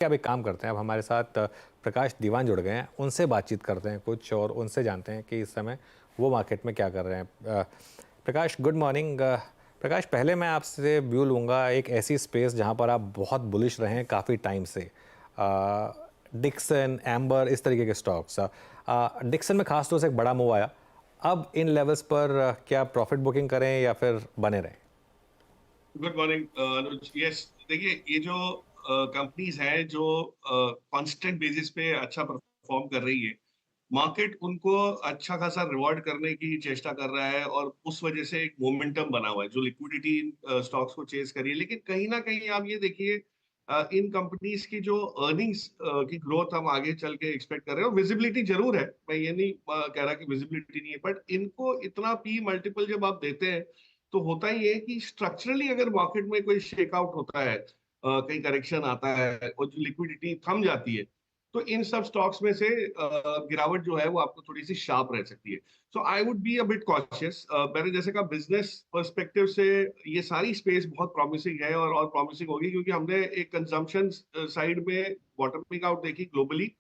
अब एक काम करते हैं, अब हमारे साथ प्रकाश दीवान जुड़ गए हैं, उनसे बातचीत करते हैं कुछ और उनसे जानते हैं कि इस समय वो मार्केट में क्या कर रहे हैं। प्रकाश, गुड मॉर्निंग। प्रकाश, पहले मैं आपसे व्यू लूँगा एक ऐसी स्पेस जहाँ पर आप बहुत बुलिश रहे हैं काफ़ी टाइम से। डिक्सन, एम्बर, इस तरीके के स्टॉक्स। डिक्सन में खास तौर से एक बड़ा मूव आया। अब इन लेवल्स पर क्या प्रॉफिट बुकिंग करें या फिर बने रहें? गुड मॉर्निंग अनुज। यस, देखिए, ये जो कंपनीज हैं जो कांस्टेंट बेसिस पे अच्छा परफॉर्म कर रही है, मार्केट उनको अच्छा खासा रिवॉर्ड करने की चेष्टा कर रहा है और उस वजह से एक मोमेंटम बना हुआ है जो लिक्विडिटी स्टॉक्स को चेज करी है। लेकिन कहीं ना कहीं आप ये देखिए, इन कंपनीज की जो अर्निंग्स की ग्रोथ हम आगे चल के एक्सपेक्ट कर रहे हैं, और विजिबिलिटी जरूर है, मैं ये नहीं कह रहा कि विजिबिलिटी नहीं है, बट इनको इतना पी मल्टीपल जब आप देते हैं तो होता ही है कि स्ट्रक्चरली अगर मार्केट में कोई शेकआउट होता है, कहीं करेक्शन आता है और जो लिक्विडिटी थम जाती है, तो इन सब स्टॉक्स में से गिरावट जो है वो आपको थोड़ी सी शार्प रह सकती है। So I would be a bit cautious. मैंने जैसे कहा, बिजनेस पर्सपेक्टिव से ये सारी स्पेस बहुत प्रॉमिसिंग है और प्रॉमिसिंग होगी, क्योंकि हमने एक कंजम्पशन साइड में बॉटमिंग आउट देखी ग्लोबली,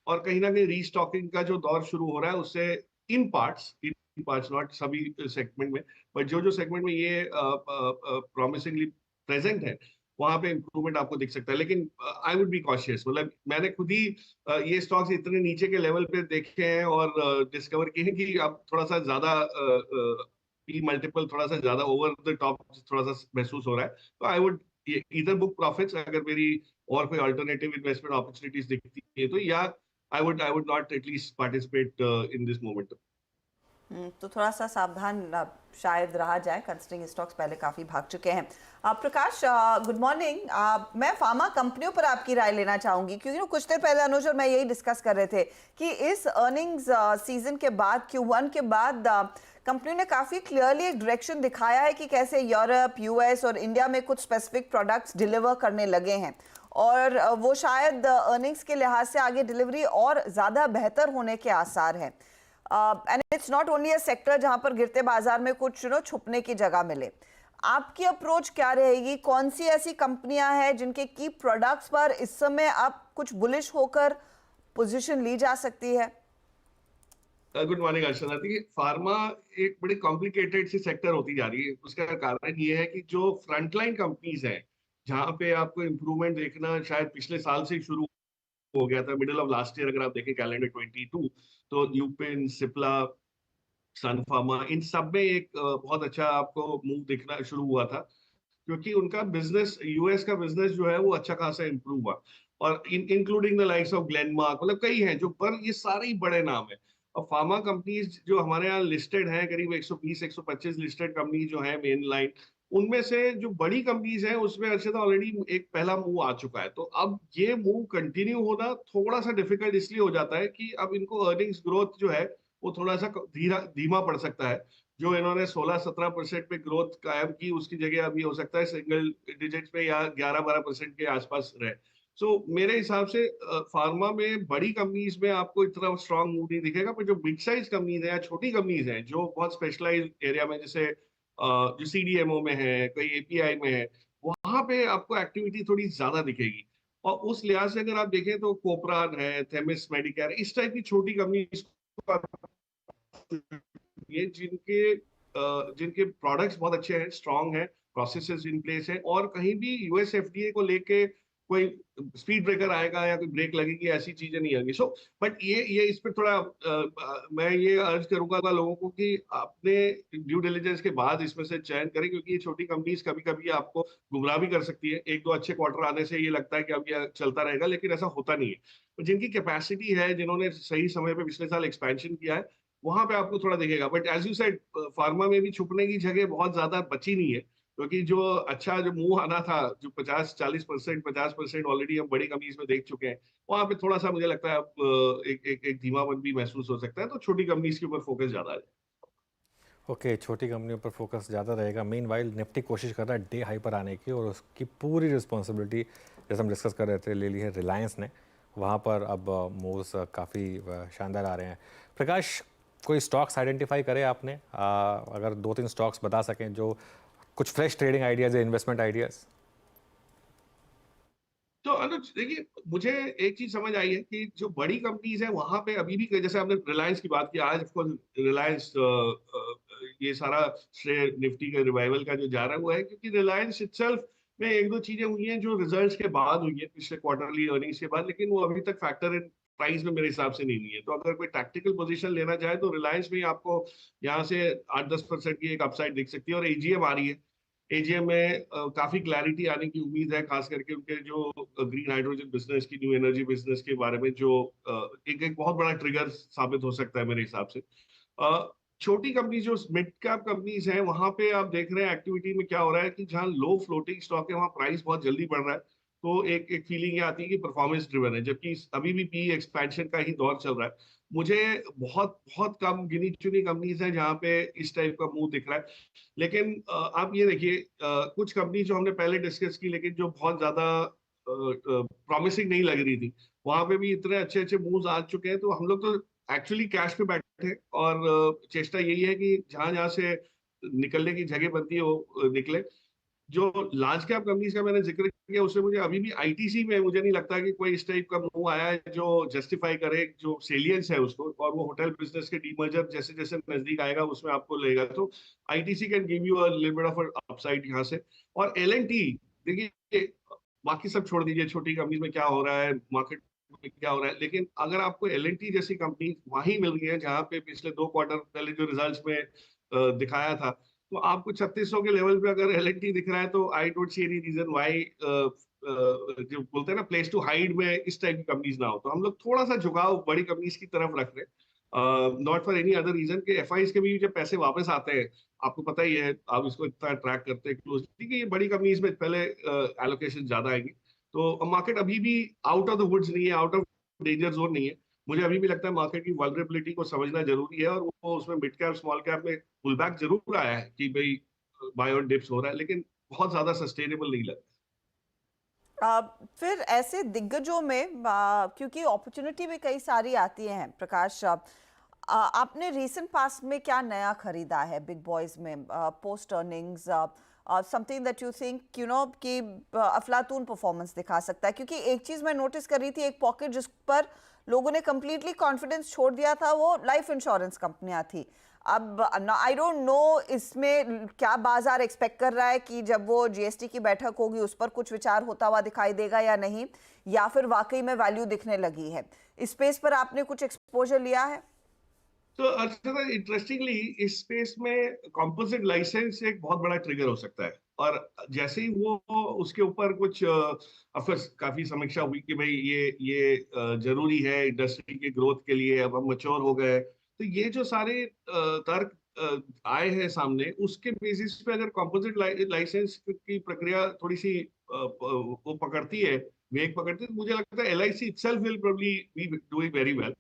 और कहीं ना कहीं रीस्टॉकिंग का जो दौर शुरू हो रहा है उससे इन पार्ट्स नॉट सभी सेगमेंट में, बट जो जो सेगमेंट में ये प्रॉमिसिंगली प्रेजेंट है, वहां पे इंप्रूवमेंट आपको दिख सकता है। लेकिन आई वुड बी कॉशियस। मतलब मैंने खुद ही ये स्टॉक्स इतने नीचे के लेवल पे देखे हैं और डिस्कवर किए हैं कि अब थोड़ा सा ज्यादा पी मल्टीपल थोड़ा सा ज्यादा ओवर द टॉप थोड़ा सा महसूस हो रहा है। तो आई वुड इधर बुक प्रॉफिट्स अगर मेरी और कोई अल्टरनेटिव इन्वेस्टमेंट अपॉर्चुनिटीज दिखती है तो, या आई would not at least participate in this moment. तो थोड़ा सा सावधान शायद रहा जाए, कंसिडरिंग स्टॉक्स पहले काफ़ी भाग चुके हैं। प्रकाश, गुड मॉर्निंग। मैं फार्मा कंपनियों पर आपकी राय लेना चाहूंगी, क्योंकि कुछ देर पहले अनुज और मैं यही डिस्कस कर रहे थे कि इस अर्निंग्स सीजन के बाद, Q1 के बाद, कंपनी ने काफ़ी क्लियरली एक डायरेक्शन दिखाया है कि कैसे यूरोप, यूएस और इंडिया में कुछ स्पेसिफिक प्रोडक्ट्स डिलीवर करने लगे हैं, और वो शायद अर्निंग्स के लिहाज से आगे डिलीवरी और ज़्यादा बेहतर होने के आसार हैं। And it's not only a sector जहां पर गिरते बाजार में कुछ छुपने की जगह मिले। आपकी अप्रोच क्या रहेगी? कौन सी ऐसी कंपनियां हैं जिनके की प्रोडक्ट्स पर इस समय आप कुछ बुलिश होकर पोजीशन ली जा सकती है? गुड मॉर्निंग अर्चना। देखिए, फार्मा एक बड़ी कॉम्प्लिकेटेड सी सेक्टर होती जा रही है। उसका कारण ये है कि जो फ्रंटलाइन कंपनीज हैं, जहां पे आपको इम्प्रूवमेंट देखना शायद पिछले साल से ही शुरू हो गया था, मिडिल ऑफ लास्ट ईयर अगर आप देखें कैलेंडर 22, तो यूपिन, सिप्ला, सन फार्मा, इन सब में एक बहुत अच्छा आपको मूव दिखना शुरू हुआ था, क्योंकि उनका बिजनेस, यूएस का बिजनेस जो है वो अच्छा खासा इंप्रूव हुआ। और including the likes of Glenmark, मतलब कई हैं जो, पर ये सारे ही बड़े नाम है। और फार्मा कंपनीज जो हमारे यहाँ लिस्टेड हैं, करीब 120-125 लिस्टेड कंपनी जो है मेन लाइन, उनमें से जो बड़ी कंपनीज हैं उसमें अर्षद ऑलरेडी एक पहला मूव आ चुका है। तो अब ये मूव कंटिन्यू होना थोड़ा सा डिफिकल्ट इसलिए हो जाता है कि अब इनको अर्निंग्स ग्रोथ जो है वो थोड़ा सा धीमा पड़ सकता है। जो इन्होंने 16-17% पे ग्रोथ कायम की, उसकी जगह अब ये हो सकता है सिंगल डिजिट्स में या 11-12% के आसपास रहे। मेरे हिसाब से फार्मा में बड़ी कंपनीज में आपको इतना स्ट्रांग मूव नहीं दिखेगा, पर जो मिड साइज कंपनीज है या छोटी कंपनीज हैं जो बहुत स्पेशलाइज एरिया में, जैसे जो सीडीएमओ में है, कोई एपीआई में है, वहां पे आपको एक्टिविटी थोड़ी ज्यादा दिखेगी। और उस लिहाज से अगर आप देखें तो कोपरान है, थेमिस मेडिकेयर, इस टाइप की छोटी कंपनी ये जिनके प्रोडक्ट्स बहुत अच्छे हैं, स्ट्रांग है, प्रोसेसेस इन प्लेस है, और कहीं भी यूएस एफडीए को लेके कोई स्पीड ब्रेकर आएगा या कोई ब्रेक लगेगी, ऐसी चीजें नहीं आएंगी। बट ये इस पे थोड़ा मैं ये अर्ज करूंगा लोगों को कि अपने ड्यू डिलिजेंस के बाद इसमें से चयन करें, क्योंकि ये छोटी कंपनीज कभी कभी आपको गुमराह भी कर सकती है। एक दो अच्छे क्वार्टर आने से ये लगता है कि अब ये चलता रहेगा, लेकिन ऐसा होता नहीं है। तो जिनकी कैपेसिटी है, जिन्होंने सही समय पे पिछले साल एक्सपेंशन किया है, वहां पे आपको थोड़ा दिखेगा। But as you said, pharma में भी छुपने की जगह बहुत ज्यादा बची नहीं है, क्योंकि जो अच्छा जो मुंह आना था, जो 50-40%, 50% ऑलरेडी हम बड़ी कंपनीज में देख चुके हैं, वहां पे थोड़ा सा मुझे लगता है अब एक धीमापन भी महसूस हो सकता है। तो छोटी कंपनीज के ऊपर फोकस ज्यादा है। ओके, छोटी कंपनियों पर फोकस ज़्यादा रहेगा। मीन वाइल निफ्टी कोशिश कर रहा है डे हाई पर आने की, और उसकी पूरी रिस्पॉन्सिबिलिटी, जैसे हम डिस्कस कर रहे थे, ले ली है रिलायंस ने। वहाँ पर अब मूव्स काफ़ी शानदार आ रहे हैं। प्रकाश, कोई स्टॉक्स आइडेंटिफाई करे आपने? अगर 2-3 स्टॉक्स बता सकें जो कुछ फ्रेश ट्रेडिंग आइडियाज़ या इन्वेस्टमेंट आइडियाज़। तो अनुज देखिए, मुझे एक चीज समझ आई है कि जो बड़ी कंपनीज है वहां पे अभी भी, जैसे आपने रिलायंस की बात की, आज ऑफकोर्स रिलायंस ये सारा श्रेय निफ्टी का रिवाइवल का जो जा रहा है वो है क्योंकि रिलायंस इटसेल्फ में एक दो चीजें हुई हैं जो रिजल्ट्स के बाद हुई है, पिछले क्वार्टरली अर्निंग्स के बाद, लेकिन वो अभी तक फैक्टर इन प्राइस में मेरे हिसाब से नहीं हुई है। तो अगर कोई टैक्टिकल पोजीशन लेना चाहे तो रिलायंस में आपको यहाँ से 8-10% की एक अपसाइड दिख सकती है। और एजीएम आ रही है, एजीएम में काफी क्लैरिटी आने की उम्मीद है, खास करके उनके जो ग्रीन हाइड्रोजन बिजनेस की, न्यू एनर्जी बिजनेस के बारे में, जो एक बहुत बड़ा ट्रिगर साबित हो सकता है मेरे हिसाब से। छोटी कंपनी जो मिड कैप कंपनीज हैं वहां पे आप देख रहे हैं एक्टिविटी में क्या हो रहा है कि जहां लो फ्लोटिंग स्टॉक है वहां प्राइस बहुत जल्दी बढ़ रहा है। तो एक फीलिंग ये आती है कि परफॉर्मेंस ड्रिवन है, जबकि अभी भी पी एक्सपेंशन का ही दौर चल रहा है। मुझे बहुत बहुत कम गिनी चुनी कंपनीज है जहां पे इस टाइप का मूव दिख रहा है। लेकिन आप ये देखिए, कुछ कंपनी जो हमने पहले डिस्कस की लेकिन जो बहुत ज्यादा प्रॉमिसिंग नहीं लग रही थी, वहां पे भी इतने अच्छे अच्छे मूव्स आ चुके हैं। तो हम लोग तो एक्चुअली कैश पे बैठे हैं और चेष्टा यही है कि जहां जहां से निकलने की जगह बनती है वो निकले। जो लार्ज कैप कंपनीज का मैंने जिक्र किया उसमें मुझे अभी भी आईटीसी में मुझे नहीं लगता कि कोई इस टाइप का मूव आया है जो जस्टिफाई करे जो सेलियंस है उसको, और वो होटल बिजनेस के डीमर्जर जैसे जैसे नजदीक आएगा उसमें आपको लेगा। तो ITC can give you a little bit of upside यहाँ से। और एलएनटी देखिए, बाकी सब छोड़ दीजिए, छोटी कंपनी में क्या हो रहा है, मार्केट में क्या हो रहा है, लेकिन अगर आपको एलएनटी जैसी कंपनी वहीं मिल गई है जहां पे पिछले 2 क्वार्टर पहले जो रिजल्ट्स में दिखाया था, तो आपको 3600 के लेवल पे अगर एलएनटी दिख रहा है तो I don't see any reason why जो बोलते हैं ना प्लेस टू हाइड में इस टाइप की कंपनीज ना हो। तो हम लोग थोड़ा सा झुकाव बड़ी कंपनीज की तरफ रख रहे हैं, not for any other reason कि एफआईज के भी जब पैसे वापस आते हैं, आपको पता ही है, आप इसको इतना ट्रैक करते हैं क्लोजली कि ये बड़ी कंपनीज में पहले एलोकेशन ज्यादा आएगी। तो मार्केट अभी भी आउट ऑफ द वुड्स नहीं है, आउट ऑफ डेंजर जोन नहीं है। मुझे अभी भी लगता है मार्केट की वल्नरेबिलिटी को समझना जरूरी है, और वो उसमें मिड कैप स्मॉल कैप में पुल बैक जरूर आया है कि भाई बाय ऑन डिप्स हो रहा है, लेकिन बहुत ज्यादा सस्टेनेबल नहीं लगता। फिर ऐसे दिग्गजों में क्योंकि अपॉर्चुनिटी भी कई सारी आती हैं प्रकाश, आपने रीसेंट पास्ट में क्या नया खरीदा है बिग बॉयज में post earnings, something that you think you know कि अफलातून परफॉर्मेंस दिखा सकता है? क्योंकि एक चीज मैं नोटिस कर रही थी, एक पॉकेट जिस पर लोगों ने कंप्लीटली कॉन्फिडेंस छोड़ दिया था वो लाइफ इंश्योरेंस कंपनियां थी। अब आई डोंट नो इसमें क्या बाजार एक्सपेक्ट कर रहा है कि जब वो जीएसटी की बैठक होगी उस पर कुछ विचार होता हुआ दिखाई देगा या नहीं, या फिर वाकई में वैल्यू दिखने लगी है। इस स्पेस पर आपने कुछ एक्सपोजर लिया है? तो अर्चना, इंटरेस्टिंगली इस स्पेस में कंपोजिट लाइसेंस एक बहुत बड़ा ट्रिगर हो सकता है। और जैसे ही वो उसके ऊपर कुछ ऑफकोर्स काफी समीक्षा हुई कि भाई ये जरूरी है इंडस्ट्री के ग्रोथ के लिए, अब हम मैच्योर हो गए। तो ये जो सारे तर्क आए हैं सामने, उसके बेसिस पे अगर कंपोजिट लाइसेंस की प्रक्रिया थोड़ी सी वो पकड़ती है, वेग पकड़ती है, तो मुझे लगता है LIC itself will probably be doing very well.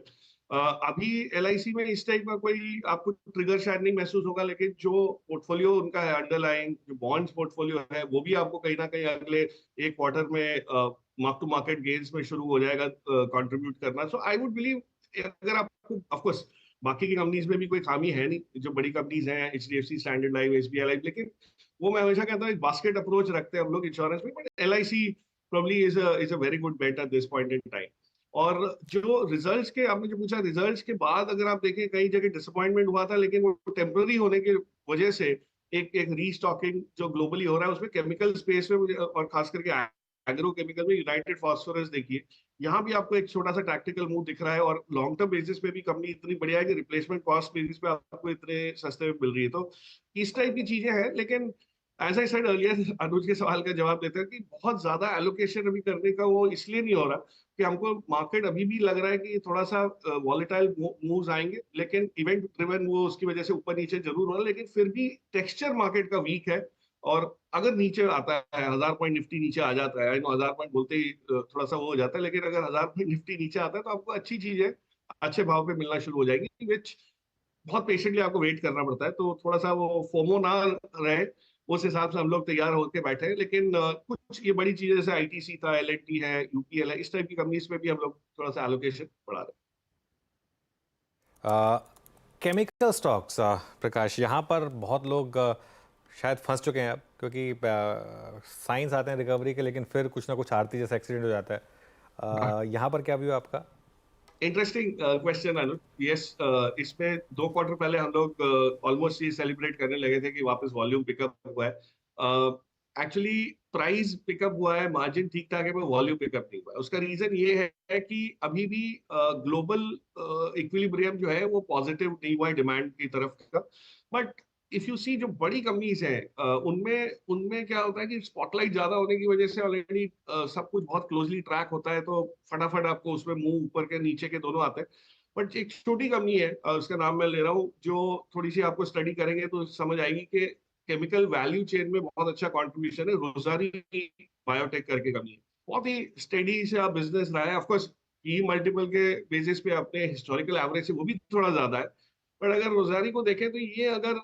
अभी एलआईसी में इस टाइप का कोई आपको ट्रिगर शायद नहीं महसूस होगा, लेकिन जो पोर्टफोलियो उनका है, अंडरलाइंग जो बॉन्ड्स पोर्टफोलियो है, वो भी आपको कहीं ना कहीं अगले एक क्वार्टर में मार्क टू मार्केट गेन्स में शुरू हो जाएगा कंट्रीब्यूट करना। सो आई वुड बिलीव, अगर आपको ऑफकोर्स बाकी की कंपनीज में भी कोई खामी है नहीं, जो बड़ी कंपनीज हैं HDFC, standard life, SBI life, लेकिन वो मैं हमेशा कहता हूँ एक बास्केट अप्रोच रखते हैं हम लोग इंश्योरेंस में, but LIC probably is a very good bet at this point in time. और जो रिजल्ट्स के आपने जो पूछा, रिजल्ट्स के बाद अगर आप देखें कई जगह डिसअपॉइंटमेंट हुआ था, लेकिन वो टेम्पररी होने की वजह से एक रीस्टॉकिंग जो ग्लोबली हो रहा है उसमें केमिकल स्पेस में मुझे, और खास करके एग्रो केमिकल में यूनाइटेड फास्फोरस देखिए, यहाँ भी आपको एक छोटा सा टैक्टिकल मूव दिख रहा है। और लॉन्ग टर्म बेसिस पे भी कंपनी इतनी बढ़िया है कि रिप्लेसमेंट कॉस्ट बेसिस पे आपको इतने सस्ते में मिल रही है। तो इस टाइप की चीजें हैं, लेकिन एज आई सेड अर्लियर, अनुज के सवाल का जवाब देते हैं कि बहुत ज्यादा एलोकेशन अभी करने का वो इसलिए नहीं हो रहा कि हमको मार्केट अभी भी लग रहा है कि थोड़ा सा वॉलेटाइल मूव्स आएंगे, लेकिन इवेंट ड्रिवन वो उसकी वजह से ऊपर नीचे जरूर हो रहा है, लेकिन फिर भी टेक्सचर मार्केट का वीक है। और अगर नीचे आता है 1000 पॉइंट निफ्टी नीचे आ जाता है, 1000 पॉइंट बोलते ही थोड़ा सा वो हो जाता है, लेकिन अगर 1000 पॉइंट निफ्टी नीचे आता है तो आपको अच्छी चीजें अच्छे भाव पे मिलना शुरू हो जाएगी, विच बहुत पेशेंटली आपको वेट करना पड़ता है। तो थोड़ा सा वो फोमो ना रहे, उस हिसाब से हम लोग तैयार होकर बैठे हैं। लेकिन कुछ ये बड़ी चीजें जैसे आईटीसी था, एलएनटी है, यूपीएल है, इस टाइप की कंपनीज पे भी हम लोग थोड़ा सा एलोकेशन बढ़ा रहे हैं। केमिकल स्टॉक्स, प्रकाश, यहाँ पर बहुत लोग शायद फंस चुके हैं आप, क्योंकि साइंस आते हैं रिकवरी के, लेकिन फिर कुछ ना कुछ आरती जैसा एक्सीडेंट हो जाता है। यहाँ पर क्या व्यू है आपका? इंटरेस्टिंग क्वेश्चन अनुज। यस, इसमें 2 क्वार्टर पहले हम लोग ऑलमोस्ट ये सेलिब्रेट करने लगे थे कि वापस वॉल्यूम पिकअप हुआ है। एक्चुअली प्राइस पिकअप हुआ है, मार्जिन ठीक ठाक है, पर वॉल्यूम पिकअप नहीं हुआ है। उसका रीजन ये है कि अभी भी ग्लोबल इक्विलिब्रियम जो है वो पॉजिटिव नहीं हुआ है डिमांड की तरफ का। बट इफ यू सी जो बड़ी कंपनीज हैं उनमें उनमें क्या होता है कि स्पॉटलाइट ज्यादा होने की वजह से ऑलरेडी सब कुछ बहुत क्लोजली ट्रैक होता है, तो फटाफट आपको उसमें मुंह ऊपर के नीचे के दोनों आते हैं। बट एक छोटी कंपनी है, उसका नाम मैं ले रहा हूँ, जो थोड़ी सी आपको स्टडी करेंगे तो समझ आएगी कि केमिकल वैल्यू चेन में बहुत अच्छा कॉन्ट्रीब्यूशन है। रोजारी बायोटेक करके कंपनी है, बहुत ही स्टेडी से बिजनेस रहा है। ऑफकोर्स ई मल्टीपल के बेसिस पे अपने हिस्टोरिकल एवरेज से वो भी थोड़ा ज्यादा है। पर अगर रोजारी को देखें तो ये अगर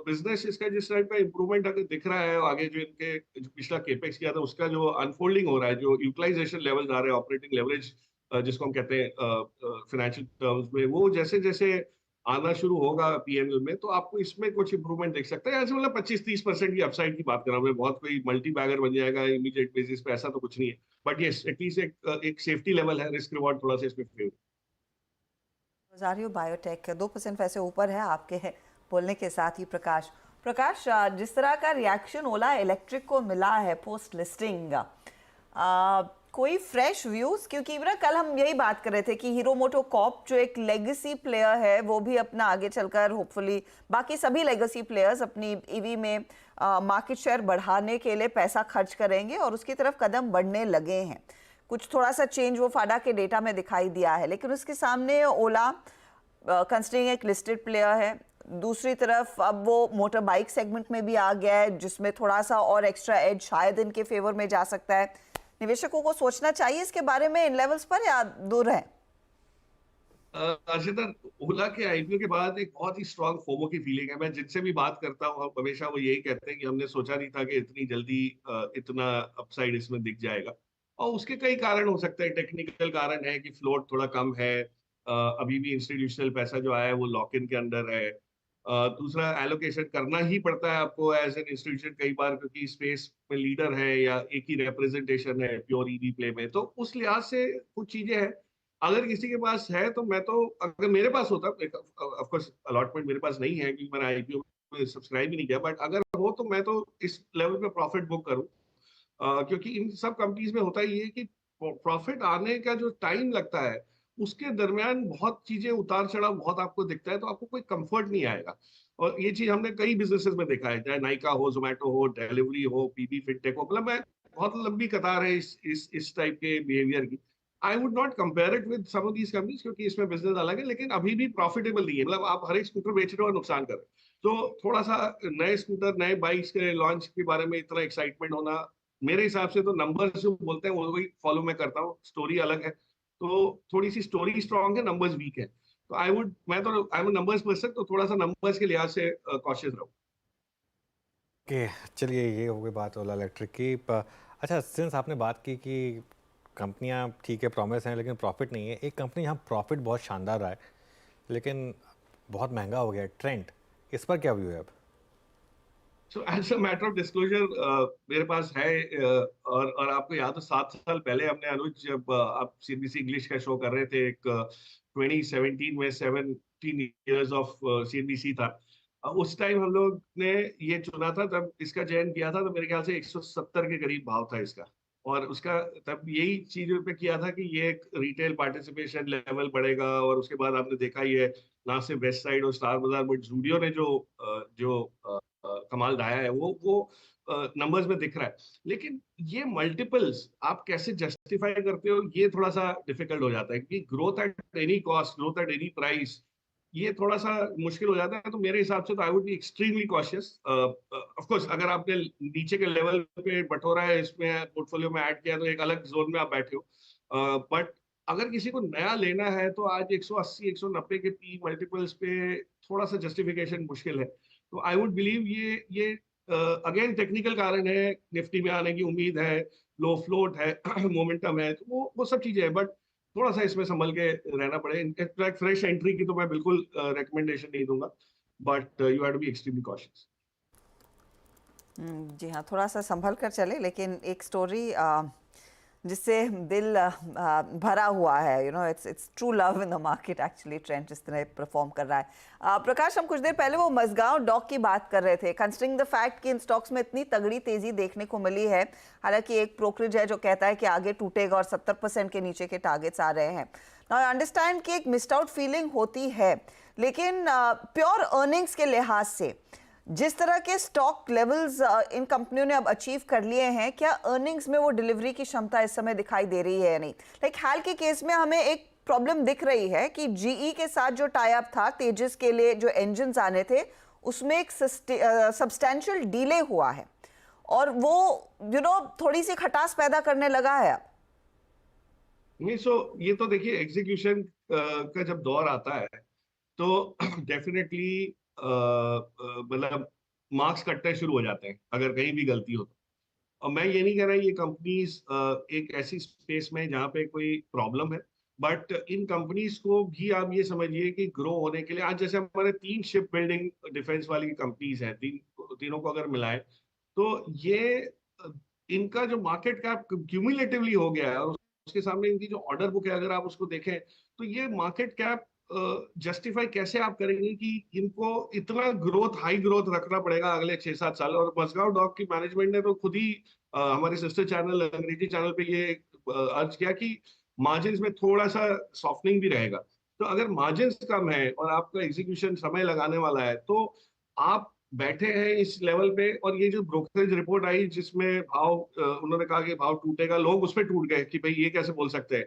बिजनेस इसका जिस टाइप का इंप्रूवमेंट अगर दिख रहा है, आगे जो इनके जो पिछला केपेक्स किया था उसका जो अनफोल्डिंग हो रहा है, जो यूटिलाइजेशन लेवल आ रहे हैं, ऑपरेटिंग लेवरेज जिसको हम कहते हैं फाइनेंशियल टर्म्स में, वो जैसे जैसे आना शुरू होगा पीएनएल में, तो आपको इसमें कुछ इंप्रूवमेंट देख सकते हैं। ऐसे मतलब 25-30% की अपसाइड की बात कर रहा हूँ मैं, बहुत कोई मल्टी बैगर बन जाएगा इमीडिएट बेसिस पे, ऐसा तो कुछ नहीं है। बट यस, एटलीस्ट एक सेफ्टी लेवल है, रिस्क रिवॉर्ड थोड़ा सा इसमें फेवर। रोजारियो बायोटेक 2% वैसे ऊपर है आपके है बोलने के साथ ही। प्रकाश प्रकाश जिस तरह का रिएक्शन ओला इलेक्ट्रिक को मिला है पोस्ट लिस्टिंग, कोई फ्रेश व्यूज? क्योंकि ना कल हम यही बात कर रहे थे कि हीरो मोटोकॉर्प जो एक लेगेसी प्लेयर है वो भी अपना आगे चलकर होपफुली बाकी सभी लेगेसी प्लेयर्स अपनी ईवी में मार्केट शेयर बढ़ाने के लिए पैसा खर्च करेंगे और उसकी तरफ कदम बढ़ने लगे हैं। कुछ थोड़ा सा चेंज वो फाडा के डेटा में दिखाई दिया है, लेकिन उसके सामने ओला कंसिडरिंग एक लिस्टेड प्लेयर है, दूसरी तरफ अब वो मोटर बाइक सेगमेंट में भी आ गया है जिसमें थोड़ा सा और एक्स्ट्रा एज शायद इनके फेवर में जा सकता है। निवेशकों को सोचना चाहिए इसके बारे में इन लेवल्स पर या दूर है? अर्षिता, ओला के आईपीओ के बाद एक बहुत ही स्ट्रांग फोमो की फीलिंग है। मैं जिनसे भी बात करता हूँ हमेशा वो यही कहते हैं कि हमने सोचा नहीं था कि इतनी जल्दी इतना अपसाइड इसमें दिख जाएगा। और उसके कई कारण हो सकते हैं। टेक्निकल कारण है कि फ्लोट थोड़ा कम है, अभी भी इंस्टीट्यूशनल पैसा जो आया है वो लॉक इन के अंदर है। दूसरा, एलोकेशन करना ही पड़ता है आपको एज एन इंस्टीट्यूशन कई बार, क्योंकि स्पेस में लीडर है या एक ही रिप्रेजेंटेशन है प्योर ईवी प्ले में, तो उस लिहाज से कुछ चीजें हैं। अगर किसी के पास है तो मैं तो, अगर मेरे पास होता, ऑफ कोर्स अलॉटमेंट मेरे पास नहीं है क्योंकि मैंने आईपीओ में सब्सक्राइब ही नहीं किया, बट अगर हो तो मैं तो इस लेवल पे प्रॉफिट बुक करूं। क्योंकि इन सब कंपनीज में होता ही है कि प्रॉफिट आने का जो टाइम लगता है उसके दरमियान बहुत चीजें उतार चढ़ाव बहुत आपको दिखता है, तो आपको कोई कंफर्ट नहीं आएगा। और ये चीज हमने कई बिजनेसेस में देखा है, चाहे नाइका हो, जोमेटो हो, डिलीवरी हो, पीबी फिनटेक हो, मतलब मैं बहुत लंबी कतार है इस टाइप के बिहेवियर की। I would not compare it with some of these companies, क्योंकि इसमें बिजनेस अलग है, लेकिन अभी भी प्रॉफिटेबल नहीं है। मतलब आप हर एक स्कूटर बेच रहे हो और नुकसान कर रहे हो। तो थोड़ा सा नए स्कूटर, नए बाइक्स के लॉन्च के बारे में इतना एक्साइटमेंट होना, मेरे हिसाब से तो नंबर्स जो बोलते हैं वो वही फॉलो मैं करता हूँ, स्टोरी अलग है। तो थोड़ी सी स्टोरी स्ट्रांग है, नंबर्स वीक है, तो आई एम नंबर्स पर्सन, तो थोड़ा सा नंबर्स के लिहाज से कॉशियस रहूं। कि चलिए, ये हो गई बात ओला इलेक्ट्रिक की। अच्छा, सिंस आपने बात की कि कंपनियां ठीक है प्रॉमिस हैं लेकिन प्रॉफिट नहीं है, एक कंपनी यहाँ प्रॉफिट बहुत शानदार रहा है लेकिन बहुत महंगा हो गया है, ट्रेंट, इस पर क्या व्यू है अब? So as a matter of disclosure, मेरे पास है, और आपको याद हो 7 साल पहले हमने अनुज, जब आप सीएनबीसी इंग्लिश का शो कर रहे थे, एक 2017 में 17 इयर्स ऑफ सीएनबीसी था। उस टाइम हम लोग ने ये चुना था, तब इसका चयन किया था, तो मेरे ख्याल से 170 के करीब भाव था इसका। और उसका तब यही चीजों पे किया था कि ये एक रिटेल पार्टिसिपेशन लेवल बढ़ेगा, और उसके बाद आपने देखा ही है, ना सिर्फ वेस्ट साइड और स्टार बाजार, बट जूडियो ने जो कमाल ढाया है वो नंबर्स में दिख रहा है। लेकिन ये मल्टीपल्स आप कैसे जस्टिफाई करते हो, ये थोड़ा सा डिफिकल्ट हो जाता है, क्योंकि growth at any cost, growth at any price, ये थोड़ा सा मुश्किल हो जाता है। तो मेरे हिसाब से तो आई would B extremely cautious. Of course अगर आपने नीचे के लेवल पे बटोरा है, इसमें पोर्टफोलियो में ऐड किया, तो एक अलग जोन में आप बैठे हो। बट अगर किसी को नया लेना है तो आज 180 190 के पी मल्टीपल्स पे थोड़ा सा जस्टिफिकेशन मुश्किल है। तो आई वुड बिलीव ये अगेन टेक्निकल कारण है, निफ्टी में आने की उम्मीद है, लो फ्लोट है, मोमेंटम है, तो वो सब चीजें हैं। बट थोड़ा सा इसमें संभल के रहना पड़े। इनफैक्ट फ्रेश एंट्री की तो मैं बिल्कुल रिकमेंडेशन नहीं दूंगा, but you have to be extremely cautious. जी हाँ, थोड़ा सा संभल कर चले, लेकिन एक स्टोरी जिससे दिल भरा हुआ है, it's true love in the market actually. Trend जिस तरह परफॉर्म कर रहा है। प्रकाश, हम कुछ देर पहले वो मजगांव डॉक की बात कर रहे थे, कंसिडरिंग द फैक्ट कि इन स्टॉक्स में इतनी तगड़ी तेजी देखने को मिली है। हालांकि एक ब्रोकरेज है जो कहता है कि आगे टूटेगा और 70% के नीचे के टारगेट्स आ रहे हैं। नाउ आई अंडरस्टैंड कि एक मिस्ड आउट फीलिंग होती है, लेकिन प्योर अर्निंग्स के लिहाज से जिस तरह के स्टॉक लेवल्स इन कंपनियों ने अब अचीव कर लिए हैं, क्या अर्निंग्स में वो डिलीवरी की क्षमता इस समय दिखाई दे रही है या नहीं? लाइक हाल के केस में हमें एक प्रॉब्लम दिख रही है कि जीई के साथ जो टाई अप था तेजस के लिए, जो इंजन्स आने थे, उसमें एक सब्सटैंशियल डिले हुआ है और वो थोड़ी सी खटास पैदा करने लगा है अब। नहीं, ये तो देखिए, एग्जीक्यूशन का जब दौर आता है तो डेफिनेटली मतलब मार्क्स कटने शुरू हो जाते हैं अगर कहीं भी गलती हो तो। और मैं ये नहीं कह रहा ये कंपनीज एक ऐसी स्पेस में जहाँ पे कोई प्रॉब्लम है, बट इन कंपनीज को भी आप ये समझिए कि ग्रो होने के लिए, आज जैसे हमारे 3 शिप बिल्डिंग डिफेंस वाली कंपनीज हैं, तीनों को अगर मिलाएं तो ये इनका जो मार्केट कैप क्यूमुलेटिवली हो गया है, और उसके सामने इनकी जो ऑर्डर बुक है अगर आप उसको देखें तो ये मार्केट कैप जस्टिफाई कैसे आप करेंगे कि इनको इतना ग्रोथ, हाई ग्रोथ रखना पड़ेगा अगले 6-7 साल। और मजगांव डॉक की मैनेजमेंट ने तो खुद ही हमारे सिस्टर चैनल, अंग्रेजी चैनल पे ये अर्ज किया कि मार्जिन में थोड़ा सा सॉफ्टनिंग भी रहेगा। तो अगर मार्जिन कम है और आपका एग्जीक्यूशन समय लगाने वाला है तो आप बैठे हैं इस लेवल पे, और ये जो ब्रोकरेज रिपोर्ट आई जिसमें भाव उन्होंने कहा कि भाव टूटेगा, लोग उस पर टूट गए कि भाई ये कैसे बोल सकते हैं।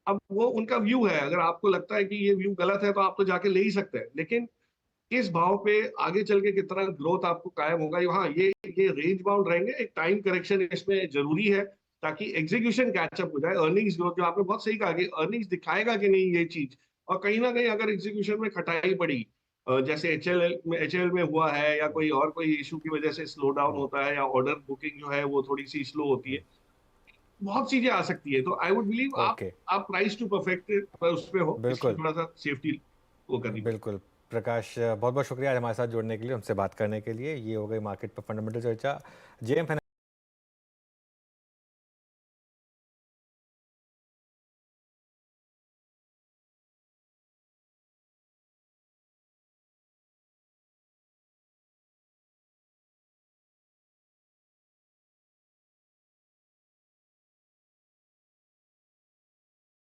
अब वो उनका व्यू है, अगर आपको लगता है कि ये व्यू गलत है तो आप तो जाके ले ही सकते हैं, लेकिन इस भाव पे आगे चल के कितना ग्रोथ आपको कायम होगा, हाँ ये रेंज बाउंड रहेंगे। एक टाइम करेक्शन इसमें जरूरी है ताकि एग्जीक्यूशन कैचअप हो जाए। अर्निंग्स ग्रोथ, जो आपने बहुत सही कहा कि अर्निंग्स दिखाएगा कि नहीं ये चीज, और कहीं ना कहीं अगर एग्जीक्यूशन में खटाई पड़ी, जैसे एचएल में हुआ है, या कोई इशू की वजह से स्लो डाउन होता है, या ऑर्डर बुकिंग जो है वो थोड़ी सी स्लो होती है, बहुत चीजें आ सकती है। तो आई वुड बिलीव ओके, आप प्राइस टू परफेक्ट उस पे हो, इसलिए बिल्कुल थोड़ा सा सेफ्टी वो करनी पड़ेगी। बिल्कुल। प्रकाश, बहुत बहुत शुक्रिया आज हमारे साथ जुड़ने के लिए, हमसे बात करने के लिए। ये हो गई मार्केट पर फंडामेंटल चर्चा। जेएम